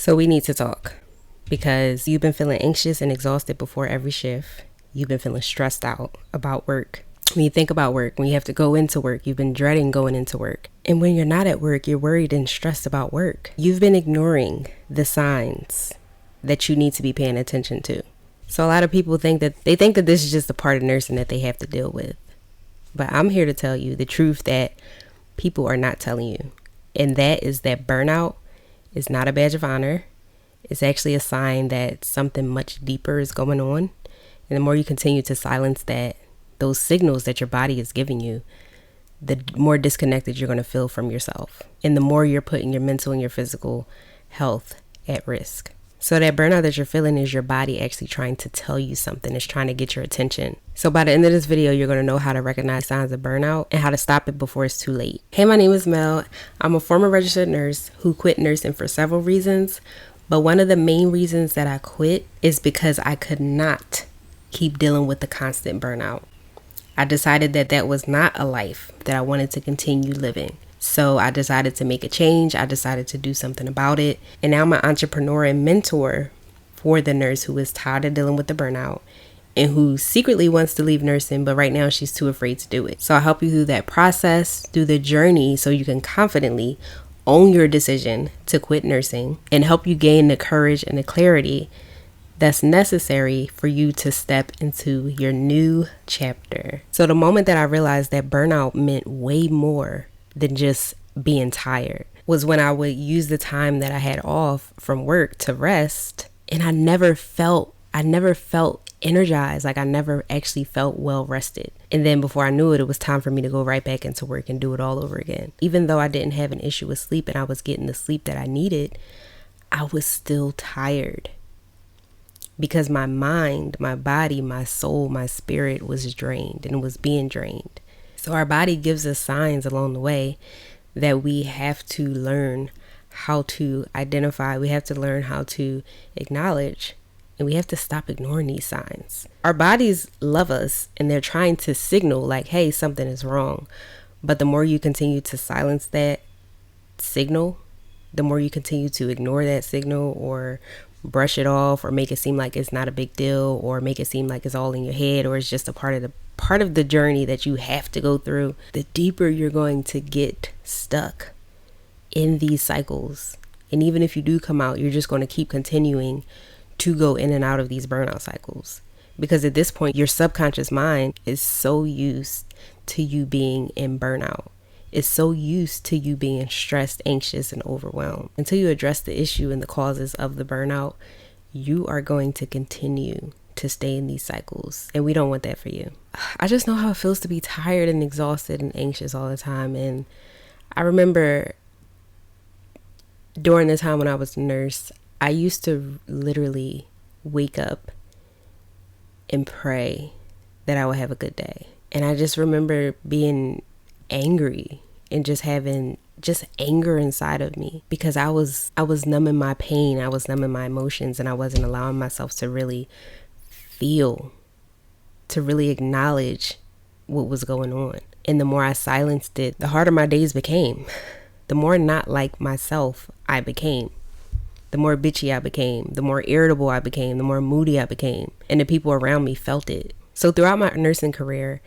So we need to talk because you've been feeling anxious and exhausted before every shift. You've been feeling stressed out about work. When you think about work, when you have to go into work, you've been dreading going into work. And when you're not at work, you're worried and stressed about work. You've been ignoring the signs that you need to be paying attention to. So a lot of people think that this is just a part of nursing that they have to deal with. But I'm here to tell you the truth that people are not telling you. And that is that burnout is not a badge of honor. It's actually a sign that something much deeper is going on. And the more you continue to silence those signals that your body is giving you, the more disconnected you're going to feel from yourself. And the more you're putting your mental and your physical health at risk. So that burnout that you're feeling is your body actually trying to tell you something. It's trying to get your attention. So by the end of this video, you're going to know how to recognize signs of burnout and how to stop it before it's too late. Hey, my name is Mel. I'm a former registered nurse who quit nursing for several reasons. But one of the main reasons that I quit is because I could not keep dealing with the constant burnout. I decided that was not a life that I wanted to continue living. So I decided to make a change. I decided to do something about it. And now I'm an entrepreneur and mentor for the nurse who is tired of dealing with the burnout and who secretly wants to leave nursing, but right now she's too afraid to do it. So I help you through that process, through the journey, so you can confidently own your decision to quit nursing and help you gain the courage and the clarity that's necessary for you to step into your new chapter. So the moment that I realized that burnout meant way more than just being tired was when I would use the time that I had off from work to rest, and I never felt energized. Like I never actually felt well rested. And then before I knew it, it was time for me to go right back into work and do it all over again. Even though I didn't have an issue with sleep and I was getting the sleep that I needed, I was still tired because my mind, my body, my soul, my spirit was drained and was being drained. So our body gives us signs along the way that we have to learn how to identify. We have to learn how to acknowledge, and we have to stop ignoring these signs. Our bodies love us and they're trying to signal like, hey, something is wrong. But the more you continue to silence that signal, the more you continue to ignore that signal or brush it off or make it seem like it's not a big deal or make it seem like it's all in your head or it's just a part of the journey that you have to go through, the deeper you're going to get stuck in these cycles. And even if you do come out, you're just going to keep continuing to go in and out of these burnout cycles. Because at this point, your subconscious mind is so used to you being in burnout. It's so used to you being stressed, anxious, and overwhelmed. Until you address the issue and the causes of the burnout, you are going to continue to stay in these cycles. And we don't want that for you. I just know how it feels to be tired and exhausted and anxious all the time. And I remember during the time when I was a nurse, I used to literally wake up and pray that I would have a good day. And I just remember being angry and just having anger inside of me because I was numbing my pain. I was numbing my emotions, and I wasn't allowing myself to really feel, to really acknowledge what was going on. And the more I silenced it, the harder my days became. The more not like myself I became. The more bitchy I became, the more irritable I became, the more moody I became. And the people around me felt it. So throughout my nursing career,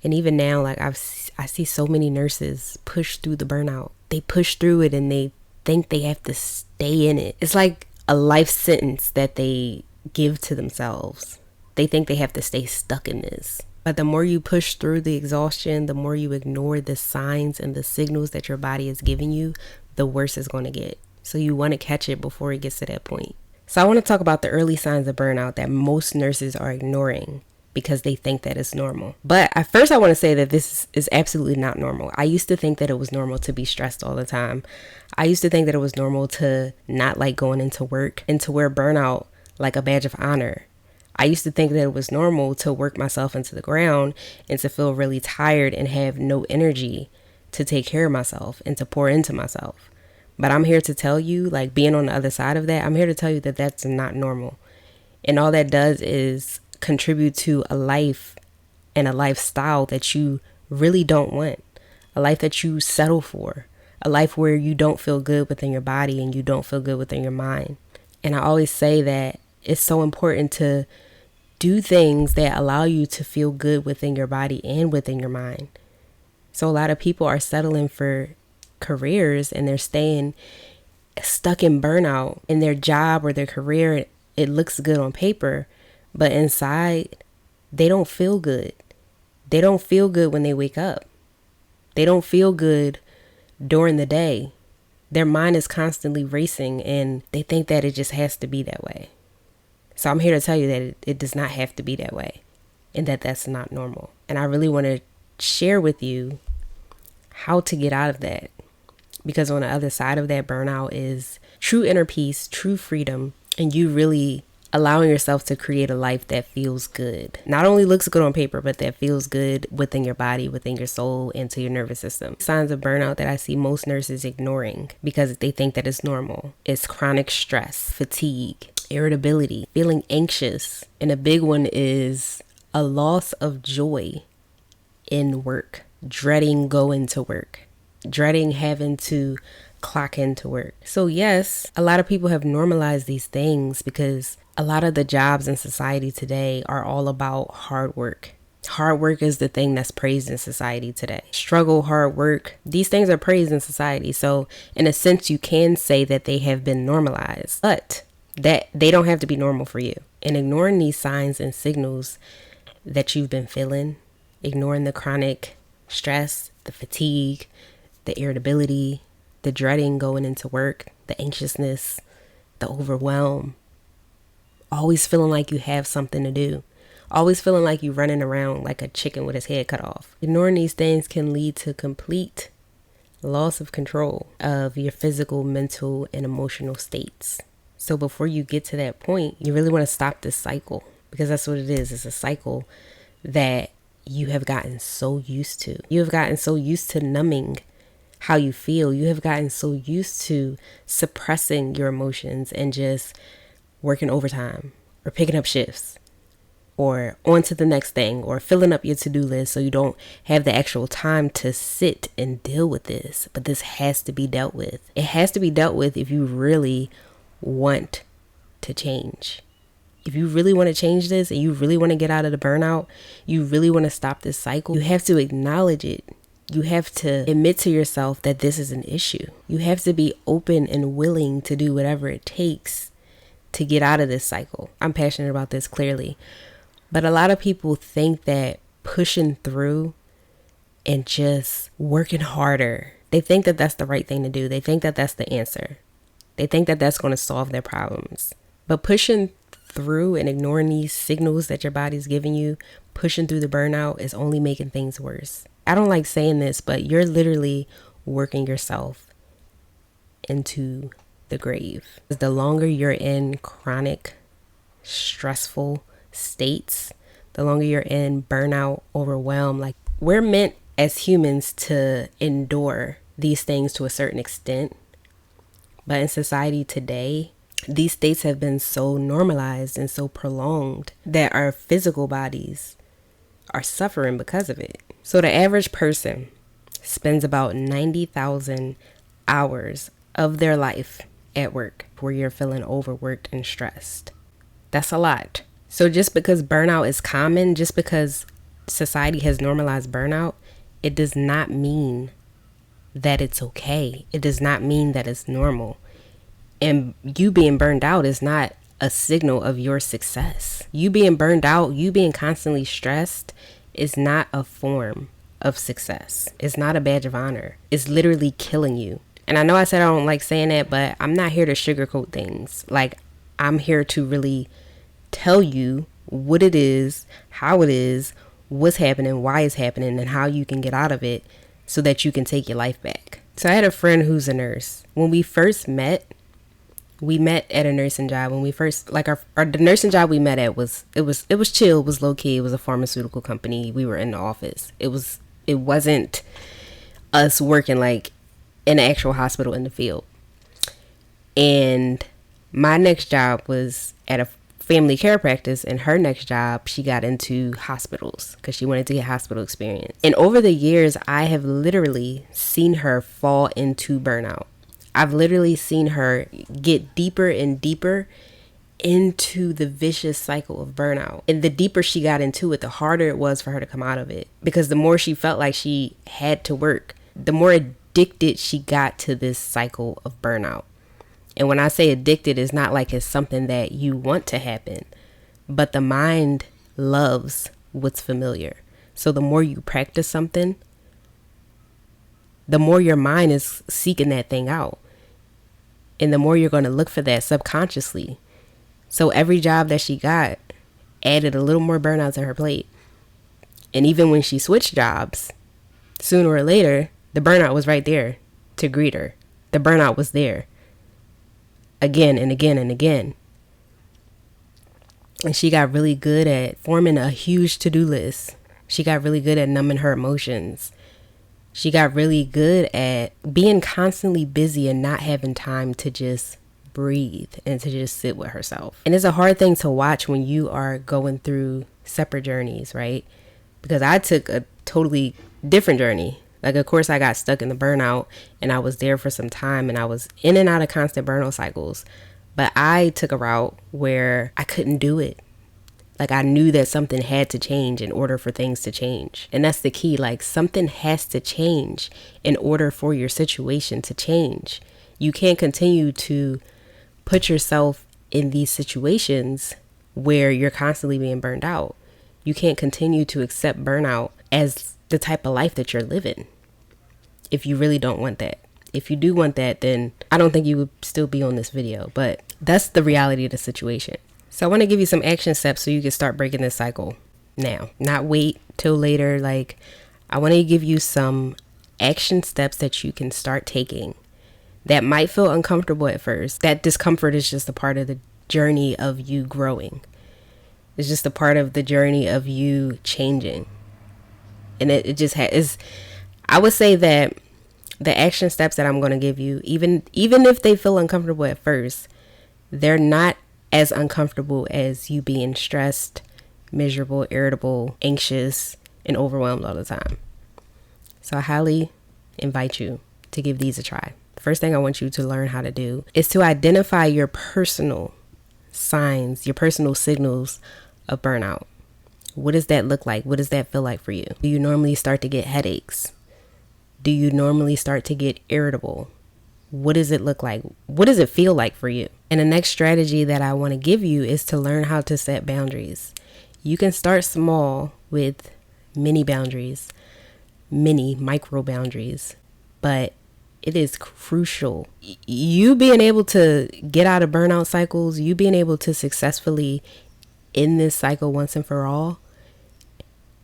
and even now, like I see so many nurses push through the burnout. They push through it and they think they have to stay in it. It's like a life sentence that they give to themselves. They think they have to stay stuck in this. But the more you push through the exhaustion, the more you ignore the signs and the signals that your body is giving you, the worse it's going to get. So you want to catch it before it gets to that point. So I want to talk about the early signs of burnout that most nurses are ignoring because they think that it's normal. But at first I want to say that this is absolutely not normal. I used to think that it was normal to be stressed all the time. I used to think that it was normal to not like going into work and to wear burnout like a badge of honor. I used to think that it was normal to work myself into the ground and to feel really tired and have no energy to take care of myself and to pour into myself. But I'm here to tell you, like being on the other side of that, I'm here to tell you that that's not normal. And all that does is contribute to a life and a lifestyle that you really don't want. A life that you settle for. a life where you don't feel good within your body and you don't feel good within your mind. And I always say that it's so important to do things that allow you to feel good within your body and within your mind. So a lot of people are settling for careers and they're staying stuck in burnout in their job or their career. It looks good on paper, but inside they don't feel good. They don't feel good when they wake up. They don't feel good during the day. Their mind is constantly racing and they think that it just has to be that way. So I'm here to tell you that it does not have to be that way and that that's not normal. And I really want to share with you how to get out of that, because on the other side of that burnout is true inner peace, true freedom, and you really allowing yourself to create a life that feels good. Not only looks good on paper, but that feels good within your body, within your soul, and to your nervous system. Signs of burnout that I see most nurses ignoring because they think that it's normal is chronic stress, fatigue, irritability, feeling anxious. And a big one is a loss of joy in work, dreading going to work, dreading having to clock into work. So yes, a lot of people have normalized these things because a lot of the jobs in society today are all about hard work. Hard work is the thing that's praised in society today. Struggle, hard work, these things are praised in society. So in a sense, you can say that they have been normalized, but that they don't have to be normal for you. And ignoring these signs and signals that you've been feeling, ignoring the chronic stress, the fatigue, the irritability, the dreading going into work, the anxiousness, the overwhelm, always feeling like you have something to do, always feeling like you're running around like a chicken with his head cut off. Ignoring these things can lead to complete loss of control of your physical, mental, and emotional states. So before you get to that point, you really want to stop this cycle, because that's what it is. It's a cycle that you have gotten so used to. You have gotten so used to numbing how you feel. You have gotten so used to suppressing your emotions and just working overtime or picking up shifts or on to the next thing or filling up your to-do list so you don't have the actual time to sit and deal with this. But this has to be dealt with. It has to be dealt with if you really want to change. If you really want to change this and you really want to get out of the burnout, you really want to stop this cycle, you have to acknowledge it. You have to admit to yourself that this is an issue. You have to be open and willing to do whatever it takes to get out of this cycle. I'm passionate about this, clearly. But a lot of people think that pushing through and just working harder, they think that that's the right thing to do. They think that that's the answer. They think that that's going to solve their problems. But pushing through and ignoring these signals that your body's giving you, pushing through the burnout, is only making things worse. I don't like saying this, but you're literally working yourself into the grave. The longer you're in chronic, stressful states, the longer you're in burnout, overwhelm, like, we're meant as humans to endure these things to a certain extent. But in society today, these states have been so normalized and so prolonged that our physical bodies are suffering because of it. So the average person spends about 90,000 hours of their life at work where you're feeling overworked and stressed. That's a lot. So just because burnout is common, just because society has normalized burnout, it does not mean that it's okay. It does not mean that it's normal. And you being burned out is not a signal of your success. You being burned out, you being constantly stressed is not a form of success. It's not a badge of honor. It's literally killing you. And I know I said I don't like saying that, but I'm not here to sugarcoat things. Like, I'm here to really tell you what it is, how it is, what's happening, why it's happening, and how you can get out of it so that you can take your life back. So I had a friend who's a nurse. When we first met, we met at a nursing job. When we first, like, the nursing job we met at was chill, it was low key. It was a pharmaceutical company. We were in the office. It wasn't us working like in an actual hospital in the field. And my next job was at a family care practice, and her next job, she got into hospitals because she wanted to get hospital experience. And over the years, I have literally seen her fall into burnout. I've literally seen her get deeper and deeper into the vicious cycle of burnout. And the deeper she got into it, the harder it was for her to come out of it. Because the more she felt like she had to work, the more addicted she got to this cycle of burnout. And when I say addicted, it's not like it's something that you want to happen, but the mind loves what's familiar. So the more you practice something, the more your mind is seeking that thing out. And the more you're going to look for that subconsciously. So every job that she got added a little more burnout to her plate. And even when she switched jobs, sooner or later, the burnout was right there to greet her. The burnout was there again and again and again. And she got really good at forming a huge to-do list. She got really good at numbing her emotions. She got really good at being constantly busy and not having time to just breathe and to just sit with herself. And it's a hard thing to watch when you are going through separate journeys, right? Because I took a totally different journey. Like, of course, I got stuck in the burnout and I was there for some time and I was in and out of constant burnout cycles. But I took a route where I couldn't do it. Like, I knew that something had to change in order for things to change. And that's the key. Like, something has to change in order for your situation to change. You can't continue to put yourself in these situations where you're constantly being burned out. You can't continue to accept burnout as the type of life that you're living if you really don't want that. If you do want that, then I don't think you would still be on this video. But that's the reality of the situation. So I want to give you some action steps so you can start breaking this cycle now, not wait till later. Like, I want to give you some action steps that you can start taking that might feel uncomfortable at first. That discomfort is just a part of the journey of you growing. It's just a part of the journey of you changing. And it just is. I would say that the action steps that I'm going to give you, even if they feel uncomfortable at first, they're not as uncomfortable as you being stressed, miserable, irritable, anxious, and overwhelmed all the time. So I highly invite you to give these a try. The first thing I want you to learn how to do is to identify your personal signs, your personal signals of burnout. What does that look like? What does that feel like for you? Do you normally start to get headaches? Do you normally start to get irritable? What does it look like? What does it feel like for you? And the next strategy that I want to give you is to learn how to set boundaries. You can start small with mini boundaries, mini micro boundaries, but it is crucial. You being able to get out of burnout cycles, you being able to successfully end this cycle once and for all,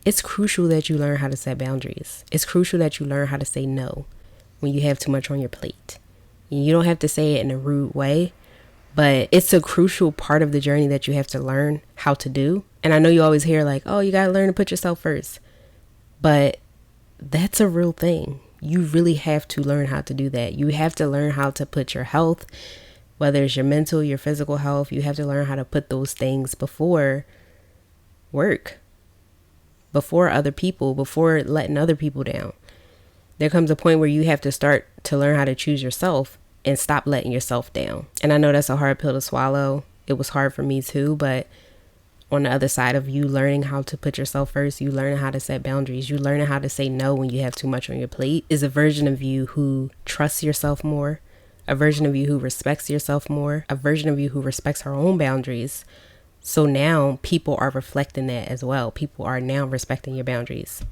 it's crucial that you learn how to set boundaries. It's crucial that you learn how to say no when you have too much on your plate. You don't have to say it in a rude way, but it's a crucial part of the journey that you have to learn how to do. And I know you always hear like, oh, you got to learn to put yourself first. But that's a real thing. You really have to learn how to do that. You have to learn how to put your health, whether it's your mental, your physical health, you have to learn how to put those things before work, before other people, before letting other people down. There comes a point where you have to start to learn how to choose yourself and stop letting yourself down. And I know that's a hard pill to swallow. It was hard for me too, but on the other side of you learning how to put yourself first, you learning how to set boundaries, you learning how to say no when you have too much on your plate, is a version of you who trusts yourself more, a version of you who respects yourself more, a version of you who respects her own boundaries. So now people are reflecting that as well. People are now respecting your boundaries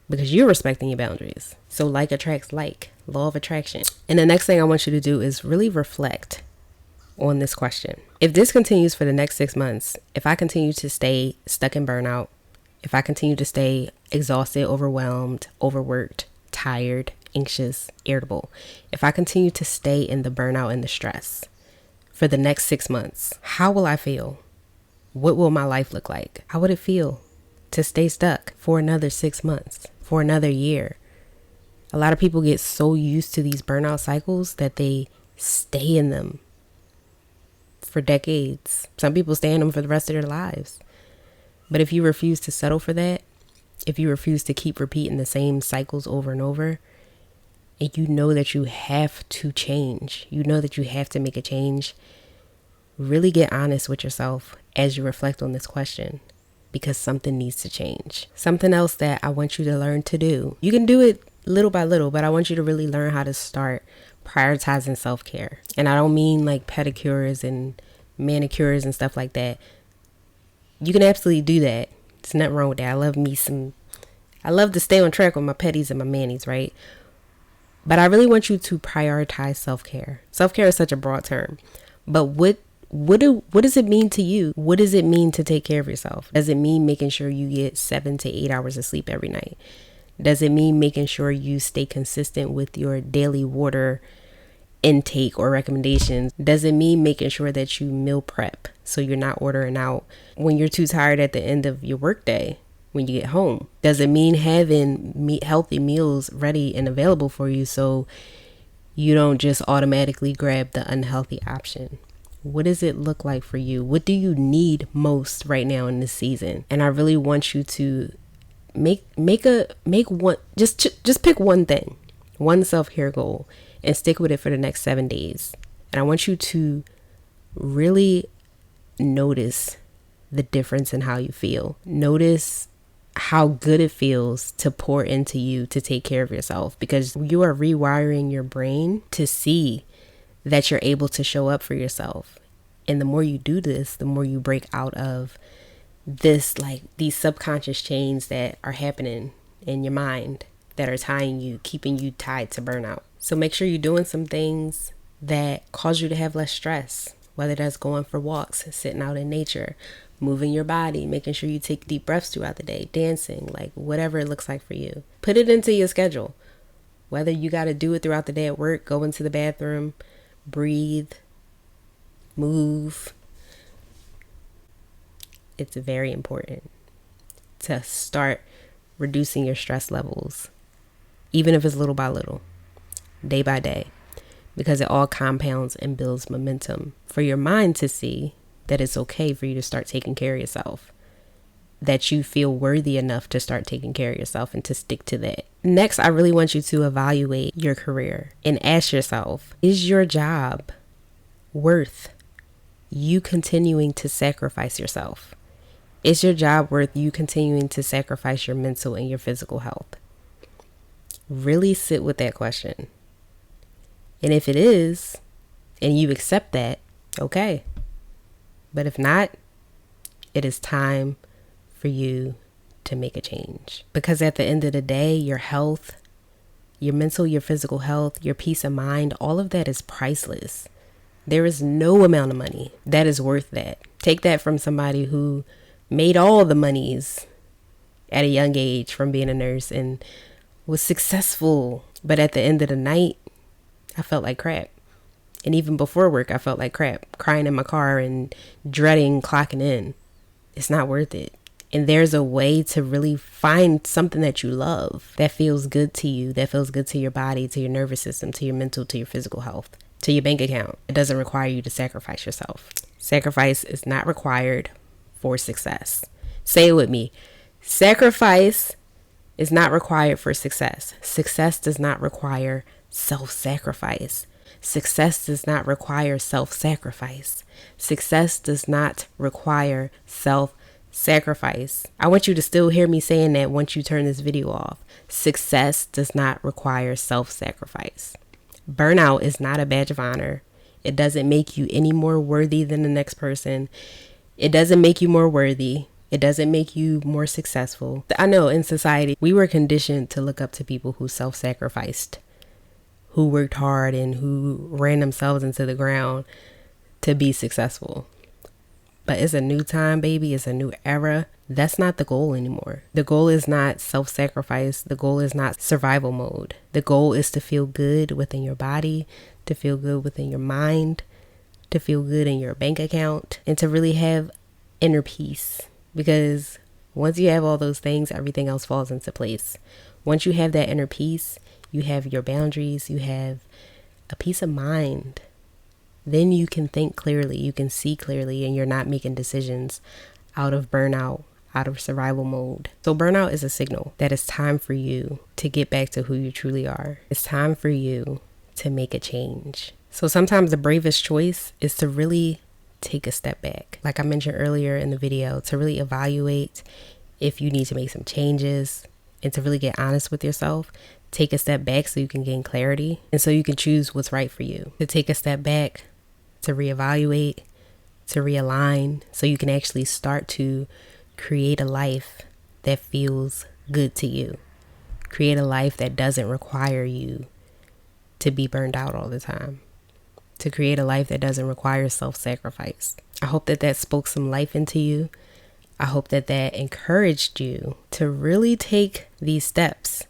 because you're respecting your boundaries. So like attracts like, law of attraction. And the next thing I want you to do is really reflect on this question. If this continues for the next 6 months, if I continue to stay stuck in burnout, if I continue to stay exhausted, overwhelmed, overworked, tired, anxious, irritable, if I continue to stay in the burnout and the stress for the next 6 months, how will I feel? What will my life look like? How would it feel to stay stuck for another 6 months, for another year? A lot of people get so used to these burnout cycles that they stay in them for decades. Some people stay in them for the rest of their lives. But if you refuse to settle for that, if you refuse to keep repeating the same cycles over and over, and you know that you have to change, you know that you have to make a change, really get honest with yourself as you reflect on this question, because something needs to change. Something else that I want you to learn to do. You can do it little by little, but I want you to really learn how to start prioritizing self-care. And I don't mean like pedicures and manicures and stuff like that. You can absolutely do that. There's nothing wrong with that. I love to stay on track with my petties and my manis, right? But I really want you to prioritize self-care. Self-care is such a broad term. But what does it mean to you? What does it mean to take care of yourself? Does it mean making sure you get 7 to 8 hours of sleep every night? Does it mean making sure you stay consistent with your daily water intake or recommendations? Does it mean making sure that you meal prep so you're not ordering out when you're too tired at the end of your workday when you get home? Does it mean having healthy meals ready and available for you so you don't just automatically grab the unhealthy option? What does it look like for you? What do you need most right now in this season? And I really want you to make one, just pick one thing, one self-care goal, and stick with it for the next 7 days. And I want you to really notice the difference in how you feel. Notice how good it feels to pour into you, to take care of yourself, because you are rewiring your brain to see that you're able to show up for yourself. And the more you do this, the more you break out of this, like these subconscious chains that are happening in your mind that are tying you, keeping you tied to burnout. So make sure you're doing some things that cause you to have less stress, whether that's going for walks, sitting out in nature, moving your body, making sure you take deep breaths throughout the day, dancing, like whatever it looks like for you. Put it into your schedule. Whether you got to do it throughout the day at work, go into the bathroom, breathe, move. It's very important to start reducing your stress levels, even if it's little by little, day by day, because it all compounds and builds momentum for your mind to see that it's okay for you to start taking care of yourself, that you feel worthy enough to start taking care of yourself and to stick to that. Next, I really want you to evaluate your career and ask yourself, is your job worth you continuing to sacrifice yourself? Is your job worth you continuing to sacrifice your mental and your physical health? Really sit with that question. And if it is, and you accept that, okay. But if not, it is time for you to make a change. Because at the end of the day, your health, your mental, your physical health, your peace of mind, all of that is priceless. There is no amount of money that is worth that. Take that from somebody who made all the monies at a young age from being a nurse and was successful. But at the end of the night, I felt like crap. And even before work, I felt like crap, crying in my car and dreading clocking in. It's not worth it. And there's a way to really find something that you love, that feels good to you, that feels good to your body, to your nervous system, to your mental, to your physical health, to your bank account. It doesn't require you to sacrifice yourself. Sacrifice is not required for success. Say it with me. Sacrifice is not required for success. Success does not require self-sacrifice. Success does not require self-sacrifice. Success does not require self-sacrifice. I want you to still hear me saying that once you turn this video off. Success does not require self-sacrifice. Burnout is not a badge of honor. It doesn't make you any more worthy than the next person. It doesn't make you more worthy. It doesn't make you more successful. I know in society, we were conditioned to look up to people who self-sacrificed, who worked hard and who ran themselves into the ground to be successful. But it's a new time, baby. It's a new era. That's not the goal anymore. The goal is not self-sacrifice. The goal is not survival mode. The goal is to feel good within your body, to feel good within your mind, to feel good in your bank account, and to really have inner peace. Because once you have all those things, everything else falls into place. Once you have that inner peace, you have your boundaries, you have a peace of mind then you can think clearly, you can see clearly, and you're not making decisions out of burnout, out of survival mode. So burnout is a signal that it's time for you to get back to who you truly are. It's time for you to make a change. So sometimes the bravest choice is to really take a step back. Like I mentioned earlier in the video, to really evaluate if you need to make some changes and to really get honest with yourself. Take a step back so you can gain clarity and so you can choose what's right for you. To take a step back, to reevaluate, to realign, so you can actually start to create a life that feels good to you. Create a life that doesn't require you to be burned out all the time. To create a life that doesn't require self-sacrifice. I hope that spoke some life into you. I hope that encouraged you to really take these steps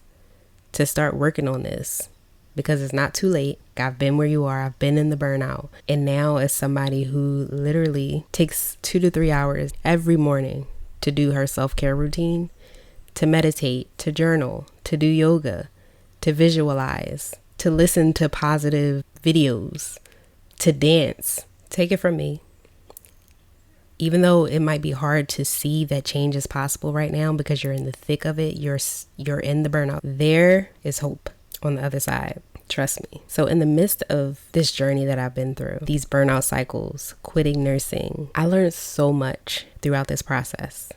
to start working on this, because it's not too late. I've been where you are. I've been in the burnout. And now as somebody who literally takes 2 to 3 hours every morning to do her self-care routine, to meditate, to journal, to do yoga, to visualize, to listen to positive videos, to dance. Take it from me. Even though it might be hard to see that change is possible right now because you're in the thick of it, you're in the burnout, there is hope on the other side. Trust me. So in the midst of this journey that I've been through, these burnout cycles, quitting nursing, I learned so much throughout this process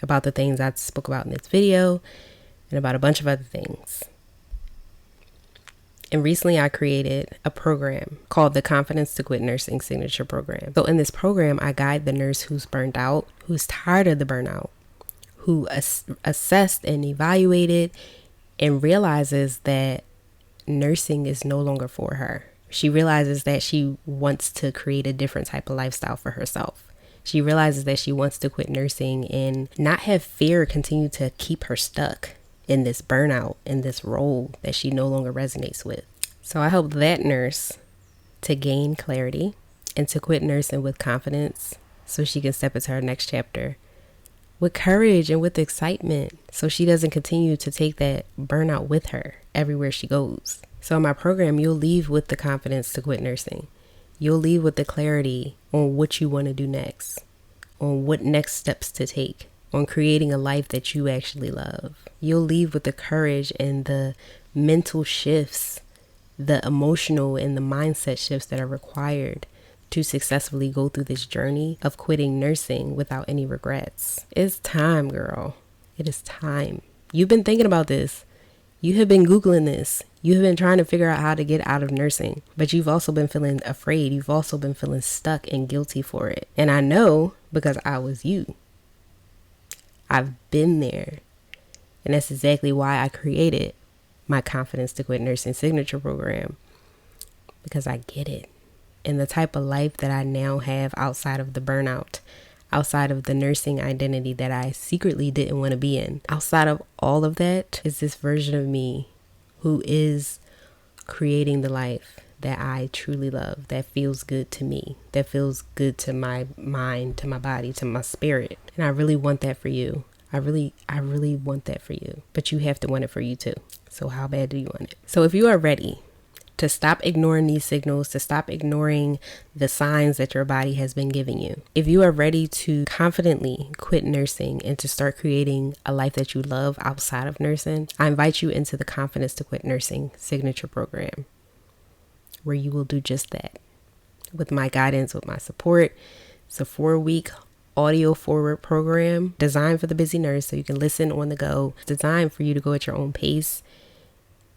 about the things I spoke about in this video and about a bunch of other things. And recently I created a program called the Confidence to Quit Nursing Signature Program. So in this program, I guide the nurse who's burned out, who's tired of the burnout, who assessed and evaluated and realizes that nursing is no longer for her. She realizes that she wants to create a different type of lifestyle for herself. She realizes that she wants to quit nursing and not have fear continue to keep her stuck in this burnout, in this role that she no longer resonates with. So I help that nurse to gain clarity and to quit nursing with confidence so she can step into her next chapter with courage and with excitement, so she doesn't continue to take that burnout with her everywhere she goes. So in my program, you'll leave with the confidence to quit nursing. You'll leave with the clarity on what you want to do next, on what next steps to take, on creating a life that you actually love. You'll leave with the courage and the mental shifts, the emotional and the mindset shifts that are required to successfully go through this journey of quitting nursing without any regrets. It's time, girl. It is time. You've been thinking about this. You have been Googling this. You have been trying to figure out how to get out of nursing, but you've also been feeling afraid. You've also been feeling stuck and guilty for it. And I know because I was you. I've been there. And that's exactly why I created my Confidence to Quit Nursing Signature Program, because I get it. And the type of life that I now have outside of the burnout, outside of the nursing identity that I secretly didn't want to be in, outside of all of that is this version of me who is creating the life that I truly love, that feels good to me, that feels good to my mind, to my body, to my spirit. And I really want that for you. I really want that for you. But you have to want it for you too. So how bad do you want it? So if you are ready to stop ignoring these signals, to stop ignoring the signs that your body has been giving you, if you are ready to confidently quit nursing and to start creating a life that you love outside of nursing, I invite you into the Confidence to Quit Nursing Signature Program, where you will do just that. With my guidance, with my support. It's a 4-week audio forward program designed for the busy nurse so you can listen on the go. It's designed for you to go at your own pace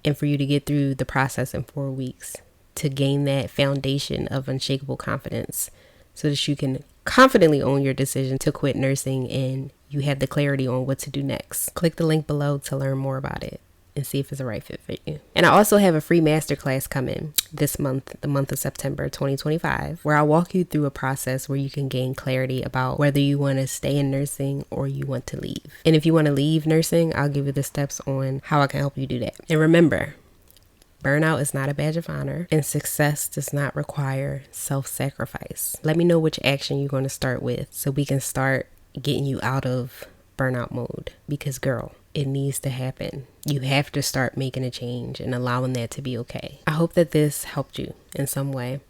and for you to get through the process in 4 weeks to gain that foundation of unshakable confidence so that you can confidently own your decision to quit nursing and you have the clarity on what to do next. Click the link below to learn more about it and see if it's the right fit for you. And I also have a free masterclass coming this month, the month of September 2025, where I'll walk you through a process where you can gain clarity about whether you want to stay in nursing or you want to leave. And if you want to leave nursing, I'll give you the steps on how I can help you do that. And remember, burnout is not a badge of honor and success does not require self-sacrifice. Let me know which action you're going to start with so we can start getting you out of burnout mode, because girl, it needs to happen. You have to start making a change and allowing that to be okay. I hope that this helped you in some way.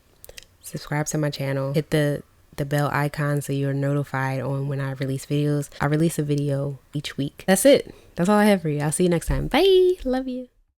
subscribe to my channel, hit the bell icon so you're notified on when I release videos. I release a video each week. That's it. That's all I have for you. I'll see you next time. Bye. Love you.